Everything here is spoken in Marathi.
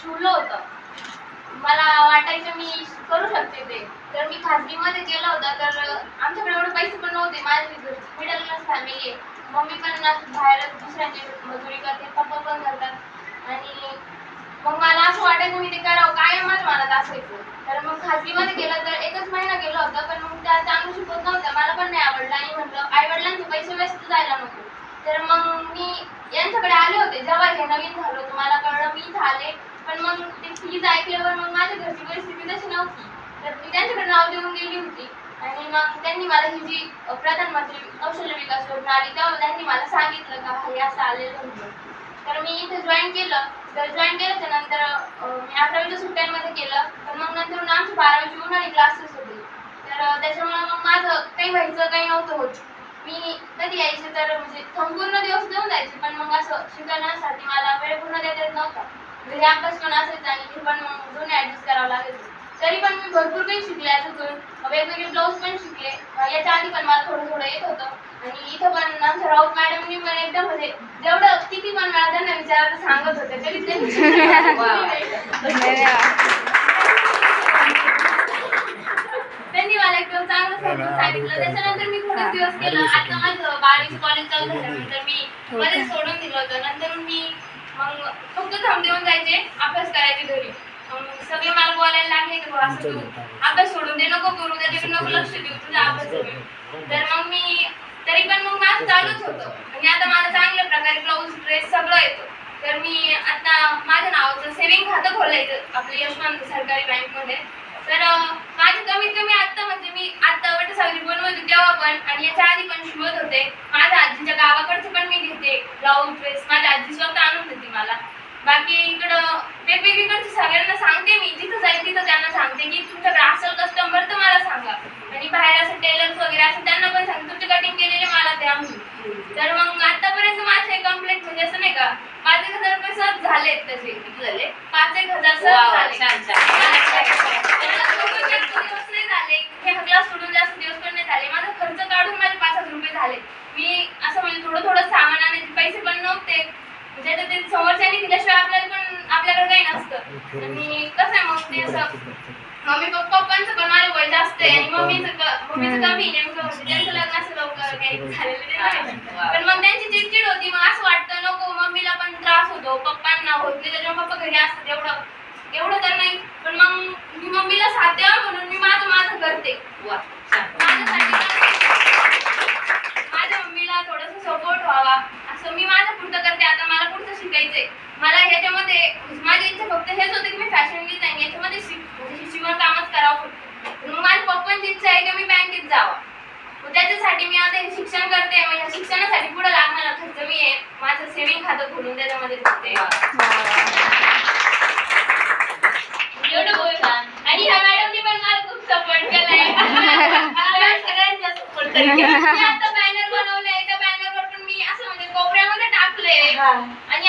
शिवलं होतं. मला वाटायचं मी करू शकते ते. तर मी खाजगीमध्ये केलं होतं. तर आमच्याकडे एवढे पैसे पण नव्हते. माझी मिडल क्लास फॅमिली आहे. मम्मी पण बाहेर दुसऱ्यांची मजुरी करते, पप्पा पण करतात. आणि मग मला असं वाटायचं मी ते करावं, कायमच मनात असायचं. तर मग खाजगीमध्ये केलं तर 1च महिना केलं होतं. पण मग त्या चांगलं शिकवत नव्हत्या. मला पण नाही आवडलं आणि म्हटलं आई-वडिलांचे पैसे वेस्ट जायला नको. तर मग मी यांच्याकडे आले होते. जेव्हा हे नवीन झालं होतं मला कळलं, मी इथं आले. पण मग ते फीज ऐकल्यावर मग माझ्या घरची परिस्थिती तशी नव्हती. तर मी त्यांच्याकडे नाव देऊन गेली होती. आणि मग त्यांनी मला ही जी प्रधानमंत्री कौशल्य विकास योजना आली तेव्हा त्यांनी मला सांगितलं का हे असं आलेलं होतं. तर मी इथे जॉईन केलं. तर जॉईन केल्याच्या नंतर मी 11वीच्या सुट्ट्यांमध्ये केलं. पण मग नंतर आमची 12वीची उन्हाळी क्लासेस होते. तर त्याच्यामुळे मग माझं काही व्हायचं काही नव्हतं होत. मी कधी यायचे तर म्हणजे संपूर्ण दिवस देऊन जायचे. पण मग असं शिकण्यासाठी मला वेळ पूर्ण देता येत नव्हता. घरी अभ्यास पण असायचा आणि हे पण मग दोन्ही ॲडजस्ट करावं लागायचं. तरी पण मी भरपूर काही शिकले याच्यातून. वेगवेगळे ब्लाऊज पण शिकले. याच्या आधी पण मला थोडं थोडं येत होतं. आणि इथं पण आमच्या राऊत मॅडमनी पण एकदम म्हणजे जेवढं किती पण वेळा त्यांना विचारायला सांगत होते तरी त्यांनी त्यांनी मला एकदम चांगलं समजून सांगितलं. त्याच्यानंतर मी थोडेच दिवस केलं. आता माझं 12वी कॉलेज चालू झाल्यानंतर मी मध्ये सोडून दिलं होतं. नंतर मी मग फक्त थांबून जायचे, अभ्यास करायचे घरी. सगळे मला बोलायला लागले की असं तू अभ्यास सोडून दे, नको करू, त्याच्याकडे नको लक्ष देऊ, तुझा अभ्यास करू. तर मग मी तरी पण मग माझं चालूच होतं. आणि आता मला चांगल्या प्रकारे ब्लाऊज ड्रेस सगळं येतं. तर मी आता माझ्या नावाचं सेविंग खातं खोलायचं आपलं यशवंत सरकारी बँकमध्ये. तर माझी कमीत कमी आत्ता म्हणजे मी आत्ता वटसावित्री बनवत होते तेव्हा पण आणि याच्या आधी पण शिवत होते. माझ्या आजीच्या गावाकडचे पण मी घेते ब्लाऊज ड्रेस. माझ्या आजी स्वतः आणून देते मला. बाकी इकडं वेगवेगळीकडचे सगळ्यांना सांगते मी, जिथं जाईल तिथं त्यांना सांगते की तुमच्याकडे असेल कस्टमर तर मला सांगा. आणि बाहेर असं टेलर्स वगैरे असं त्यांना पण सांगते तुमचे कटिंग केलेले मला द्या म्हणून. तर मग आतापर्यंत माझे कंप्लेंट म्हणजे असं नाही का 5,000 रुपये सहज झालेत. तसे किती झाले? 5,000 सहज झाले. दिवस नाही झाले, हे क्लास सोडून जास्त दिवस पण नाही झाले. माझा खर्च काढून माझे 5,000 रुपये झाले. मी असं म्हणजे थोडं थोडं सामान आणायचे पैसे पण नव्हते. म्हणजे आता ते समोरच्याने दिल्याशिवाय आपल्याला पण आपल्याकडे काही नसतं. आणि कसं आहे मग ते असं मम्मी पप्पांचं पण माझं वय जास्त आहे आणि मम्मीचं कमी नेमकं म्हणजे त्यांचं लग्न असं लवकर काही झालेलं नाही. पण मग त्यांची चिडचिड होती. मग असं वाटतं नको, मम्मीला पण त्रास होतो, पप्पांना होत नाही. त्याच्यामुळे पप्पा घरी असतात एवढं तर नाही. पण मग मी मम्मीला साथ द्यावं म्हणून मी माझं करते. माझ्या मम्मीला थोडंसं सपोर्ट व्हावा असं मी माझं पुढचं करते. आता मला पुढचं शिकायचंय. मला ह्याच्यामध्ये माझी इच्छा फक्त हेच होते की मी फॅशन डिझाईन याच्यामध्ये शिवण कामच करावं. मग माझ्या पप्पांची इच्छा आहे की मी बँकेत जावं. मग त्याच्यासाठी मी आता हे शिक्षण करते. मग या शिक्षणासाठी पुढे लागणारा खर्च मी माझं सेविंग खातं खोलून त्याच्यामध्ये करते. एवढं बोलता. आणि ह्या मॅडमनी पण मला खूप सपोर्ट केलाय. सगळ्यांचा सपोर्ट केला. आता बॅनर बनवले. त्या बॅनरवर पण मी असं म्हणजे कोपऱ्यामध्ये टाकले. आणि